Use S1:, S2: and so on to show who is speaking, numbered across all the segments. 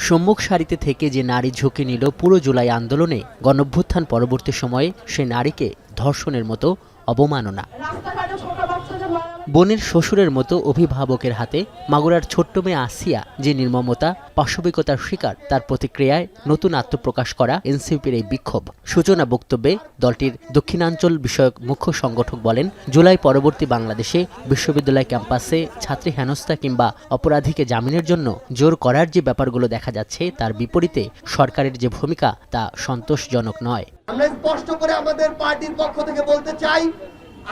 S1: সম্মুখ সারিতে থেকে যে নারী ঝুঁকি নিল পুরো জুলাই আন্দোলনে, গণঅভ্যুত্থান পরবর্তী সময়ে সে নারীকে ধর্ষণের মতো অবমাননা। বোনের শ্বশুরের মতো অভিভাবকের হাতে মাগুরার ছোট্ট মেয়ে আসিয়া যে নির্মমতা, পাশবিকতার শিকার, তার প্রতিক্রিয়ায় নতুন আত্মপ্রকাশ করা এনসিপির এই বিক্ষোভ। সূচনা বক্তব্যে দলটির দক্ষিণাঞ্চল বিষয়ক মুখ্য সংগঠক বলেন, জুলাই পরবর্তী বাংলাদেশে বিশ্ববিদ্যালয় ক্যাম্পাসে ছাত্রী হেনস্থা কিংবা অপরাধীকে জামিনের জন্য জোর করার যে ব্যাপারগুলো দেখা যাচ্ছে, তার বিপরীতে সরকারের যে ভূমিকা তা সন্তোষজনক নয়।
S2: আমরা স্পষ্ট করে আমাদের পার্টির পক্ষ থেকে বলতে চাই,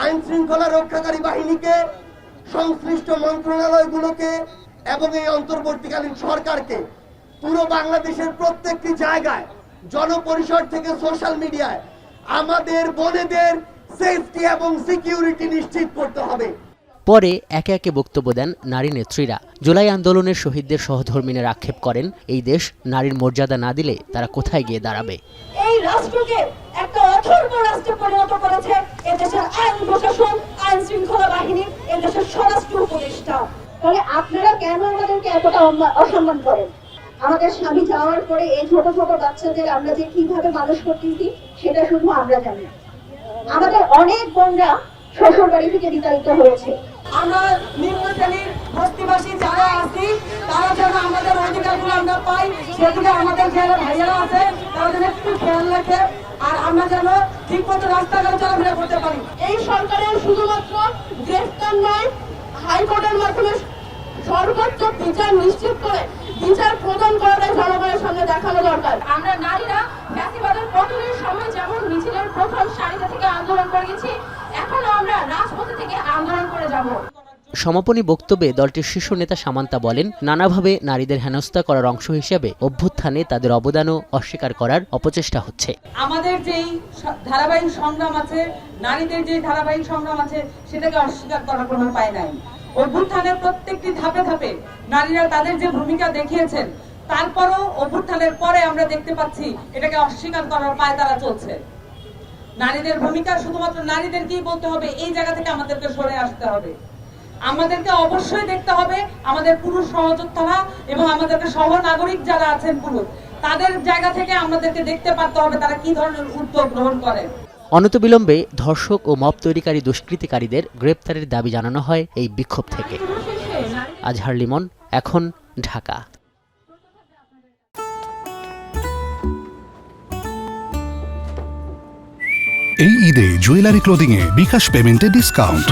S2: আইন শৃঙ্খলা রক্ষাকারী বাহিনীকে, সংশ্লিষ্ট মন্ত্রণালয়গুলোকে এবং এই অন্তর্বর্তীকালীন সরকারকে পুরো বাংলাদেশের প্রত্যেকটি জায়গায়, জনপরিসর থেকে সোশ্যাল মিডিয়ায় আমাদের বোনেদের সেফটি এবং সিকিউরিটি নিশ্চিত করতে হবে।
S1: পরে একে একে বক্তব্য দেন নারী নেত্রীরা। জুলাই আন্দোলনের শহীদদের সহধর্মিণীরা আক্ষেপ করেন, এই দেশ নারীর মর্যাদা না দিলে তারা কোথায় গিয়ে দাঁড়াবে।
S3: এই রাষ্ট্রকে একটা অথর্ব রাষ্ট্রে পরিণত করেছে এদেশের আইন প্রশাসন, আইন শৃঙ্খলা বাহিনী, এদেশের স্বরাষ্ট্র উপদেষ্টা। তাহলে আপনারা কেন আমাদেরকে এতটা অসম্মান করেন? আমাদের স্বামী যাওয়ার পরে এই ছোট ছোট বাচ্চাদের আমরা যে কিভাবে মানুষ করতেছি সেটা শুধু আমরা জানি। আমাদের অনেক বোনরা শ্বশুর বাড়ি থেকে বিতাড়িত হয়েছে।
S4: আমরা নিম্ন শ্রেণীর বস্তিবাসী যারা আছি, তারা যেন আমাদের অধিকারগুলো আমরা পাই, সেদিকে আমাদের যারা ভাইয়েরা আছে তারা যেন একটু খেয়াল রাখে, আর আমরা যেন ঠিক মতো রাস্তাঘাটে চলাফেরা করতে পারি।
S3: এই সরকারের শুধুমাত্র গ্রেফতার নয়, হাইকোর্টের মাধ্যমে সর্বোচ্চ বিচার নিশ্চিত করে বিচার প্রদান করাটাই জনগণের সঙ্গে দেখানো দরকার।
S5: আমরা নারীরা ফ্যাসিবাদের পতনের সময় যেমন মিছিলের প্রথম সারিতে থেকে আন্দোলন করে গেছি, এখনো আমরা রাজপথে থেকে আন্দোলন করে যাব।
S1: সমাপনী বক্তব্যে দলটির শীর্ষ নেতা সামান্তা বলেন, নানাভাবে নারীদের হেনস্থা করার অংশ হিসেবে অভ্যুত্থানে তাদের অবদানও অস্বীকার করার অপচেষ্টা হচ্ছে।
S4: আমাদের যেই ধারাবাহিক সংগ্রাম আছে, নারীদের যে ধারাবাহিক সংগ্রাম আছে, সেটাকে অস্বীকার করার কোনো উপায় নাই। অভ্যুত্থানের প্রত্যেকটি ধাপে ধাপে নারীরা তাদের যে ভূমিকা দেখিয়েছেন, তারপরও অভ্যুত্থানের পরে আমরা দেখতে পাচ্ছি এটাকে অস্বীকার করার পায় তারা চলছে। নারীদের ভূমিকা শুধুমাত্র নারীদেরকেই বলতে হবে, এই জায়গা থেকে আমাদেরকে সরে আসতে হবে। আমাদেরকে অবশ্যই দেখতে হবে আমাদের পুরুষ সহযোদ্ধারা এবং আমাদেরকে সহ নাগরিক যারা আছেন পুরুষ, তাদের জায়গা থেকে আমাদেরকে দেখতে পারতে হবে তারা কি ধরনের উদ্যোগ গ্রহণ করে।
S1: অনতিবিলম্বে ধর্ষক ও মব তৈরিকারী দুষ্কৃতিকারীদের গ্রেপ্তারের দাবি জানানো হয় এই বিক্ষোভ থেকে। আজহার লিমন, এখন, ঢাকা।
S6: এই ঈদে জুয়েলারি ক্লোদিং এ বিকাশ পেমেন্টে ডিসকাউন্ট।